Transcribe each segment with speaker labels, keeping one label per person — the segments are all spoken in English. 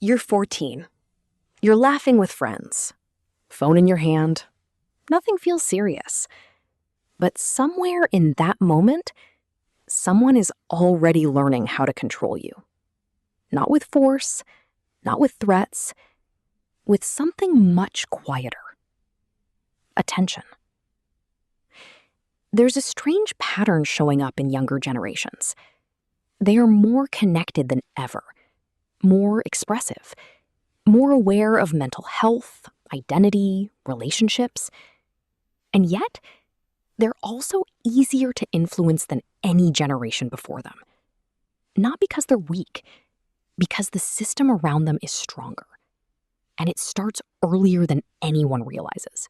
Speaker 1: You're 14. You're laughing with friends. Phone in your hand. Nothing feels serious. But somewhere in that moment, someone is already learning how to control you. Not with force, not with threats, with something much quieter. Attention. There's a strange pattern showing up in younger generations. They are more connected than ever, more expressive, more aware of mental health, identity, relationships. And yet, they're also easier to influence than any generation before them. Not because they're weak, because the system around them is stronger. And it starts earlier than anyone realizes.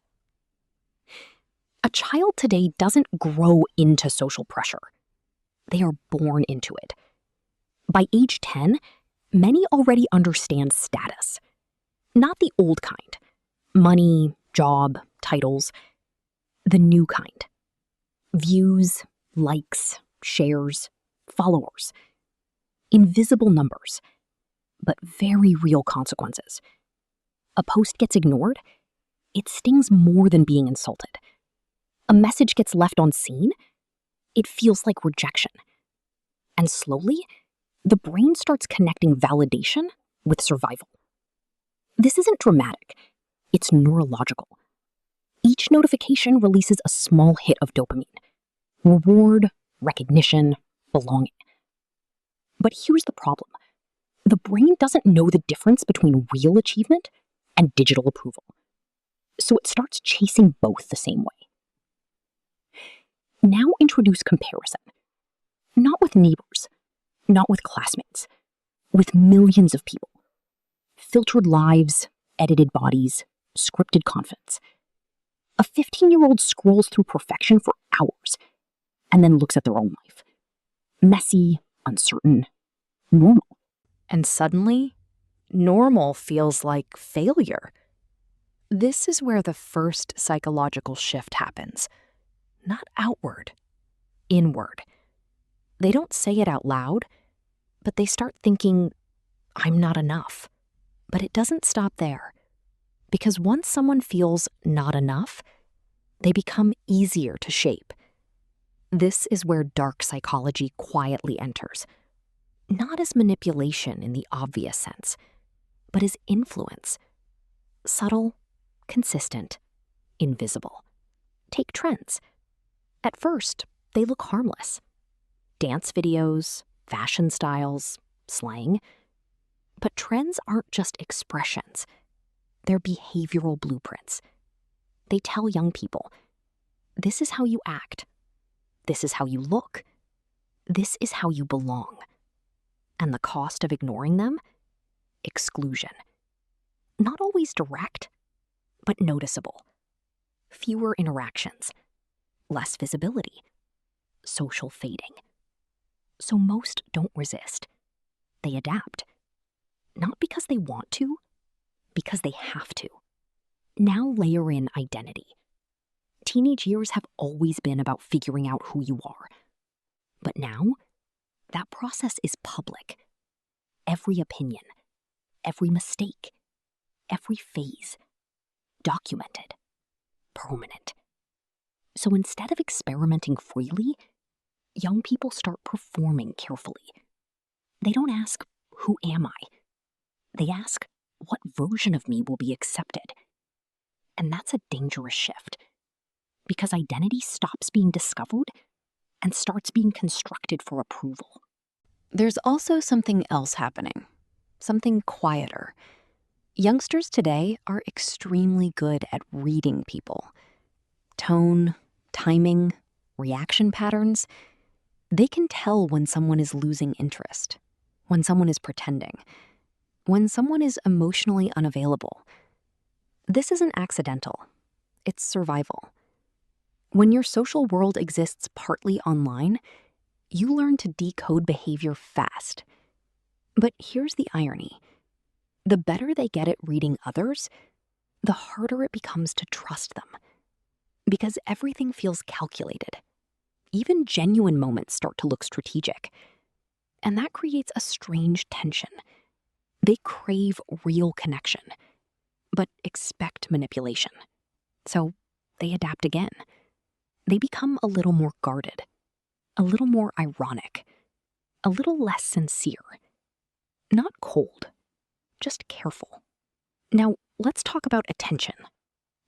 Speaker 1: A child today doesn't grow into social pressure. They are born into it. By age 10, many already understand status. Not the old kind. Money, job, titles. The new kind. Views, likes, shares, followers. Invisible numbers, but very real consequences. A post gets ignored, it stings more than being insulted. A message gets left unseen, it feels like rejection. And slowly, the brain starts connecting validation with survival. This isn't dramatic, it's neurological. Each notification releases a small hit of dopamine. Reward, recognition, belonging. But here's the problem. The brain doesn't know the difference between real achievement and digital approval. So it starts chasing both the same way. Now introduce comparison. Not with neighbors, not with classmates, with millions of people. Filtered lives, edited bodies, scripted confidence. A 15-year-old scrolls through perfection for hours and then looks at their own life. Messy, uncertain, normal. And suddenly, normal feels like failure. This is where the first psychological shift happens. Not outward, inward. They don't say it out loud, but they start thinking, I'm not enough. But it doesn't stop there. Because once someone feels not enough, they become easier to shape. This is where dark psychology quietly enters. Not as manipulation in the obvious sense, but as influence. Subtle, consistent, invisible. Take trends. At first, they look harmless. Dance videos, fashion styles, slang. But trends aren't just expressions. They're behavioral blueprints. They tell young people, this is how you act. This is how you look. This is how you belong. And the cost of ignoring them? Exclusion. Not always direct, but noticeable. Fewer interactions. Less visibility. Social fading. So most don't resist. They adapt. Not because they want to, because they have to. Now layer in identity. Teenage years have always been about figuring out who you are. But now, that process is public. Every opinion, every mistake, every phase, documented, permanent. So instead of experimenting freely, young people start performing carefully. They don't ask, who am I? They ask, what version of me will be accepted? And that's a dangerous shift, because identity stops being discovered and starts being constructed for approval. There's also something else happening, something quieter. Youngsters today are extremely good at reading people. Tone, timing, reaction patterns. They can tell when someone is losing interest, when someone is pretending, when someone is emotionally unavailable. This isn't accidental. It's survival. When your social world exists partly online, you learn to decode behavior fast. But here's the irony. The better they get at reading others, the harder it becomes to trust them. Because everything feels calculated. Even genuine moments start to look strategic. And that creates a strange tension. They crave real connection, but expect manipulation. So they adapt again. They become a little more guarded, a little more ironic, a little less sincere. Not cold, just careful. Now, let's talk about attention,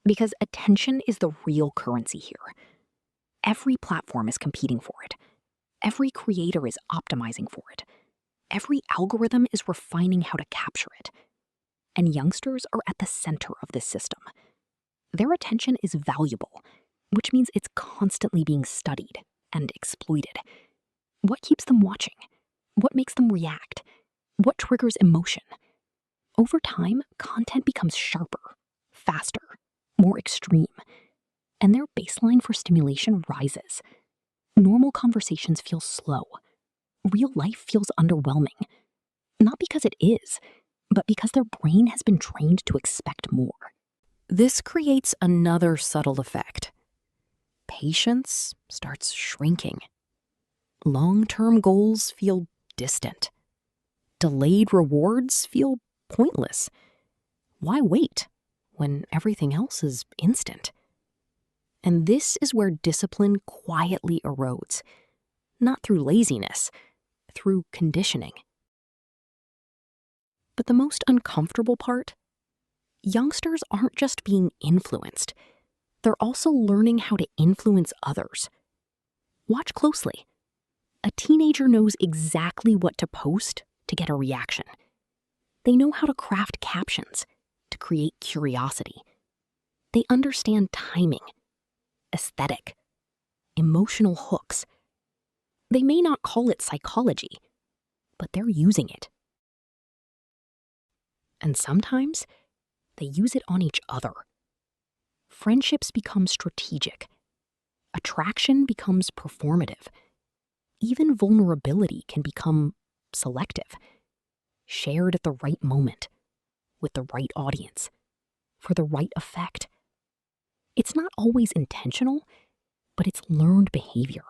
Speaker 1: because attention is the real currency here. Every platform is competing for it. Every creator is optimizing for it. Every algorithm is refining how to capture it. And youngsters are at the center of this system. Their attention is valuable, which means it's constantly being studied and exploited. What keeps them watching? What makes them react? What triggers emotion? Over time, content becomes sharper, faster, more extreme, and their baseline for stimulation rises. Normal conversations feel slow. Real life feels underwhelming. Not because it is, but because their brain has been trained to expect more. This creates another subtle effect. Patience starts shrinking. Long-term goals feel distant. Delayed rewards feel pointless. Why wait when everything else is instant? And this is where discipline quietly erodes, not through laziness, through conditioning. But the most uncomfortable part? Youngsters aren't just being influenced. They're also learning how to influence others. Watch closely. A teenager knows exactly what to post to get a reaction. They know how to craft captions to create curiosity. They understand timing, aesthetic, emotional hooks. They may not call it psychology, but they're using it. And sometimes they use it on each other. Friendships become strategic. Attraction becomes performative. Even vulnerability can become selective, shared at the right moment, with the right audience, for the right effect. It's not always intentional, but it's learned behavior.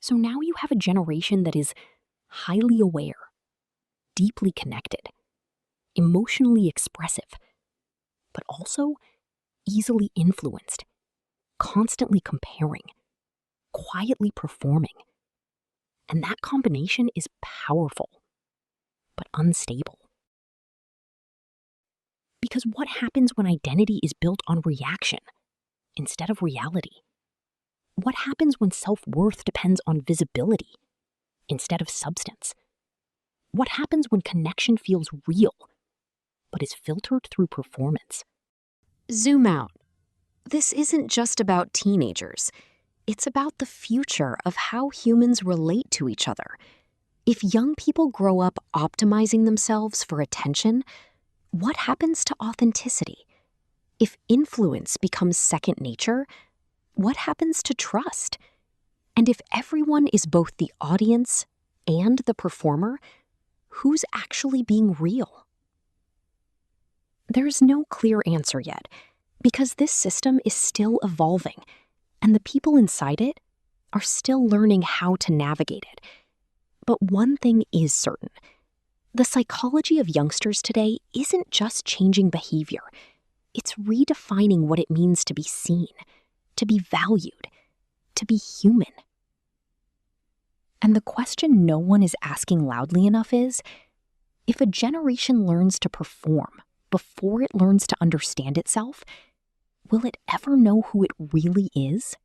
Speaker 1: So now you have a generation that is highly aware, deeply connected, emotionally expressive, but also easily influenced, constantly comparing, quietly performing. And that combination is powerful, but unstable. Because what happens when identity is built on reaction instead of reality? What happens when self-worth depends on visibility instead of substance? What happens when connection feels real, but is filtered through performance? Zoom out. This isn't just about teenagers. It's about the future of how humans relate to each other. If young people grow up optimizing themselves for attention, what happens to authenticity? If influence becomes second nature, what happens to trust? And if everyone is both the audience and the performer, who's actually being real? There's no clear answer yet, because this system is still evolving, and the people inside it are still learning how to navigate it. But one thing is certain. The psychology of youngsters today isn't just changing behavior. It's redefining what it means to be seen, to be valued, to be human. And the question no one is asking loudly enough is, if a generation learns to perform before it learns to understand itself, will it ever know who it really is?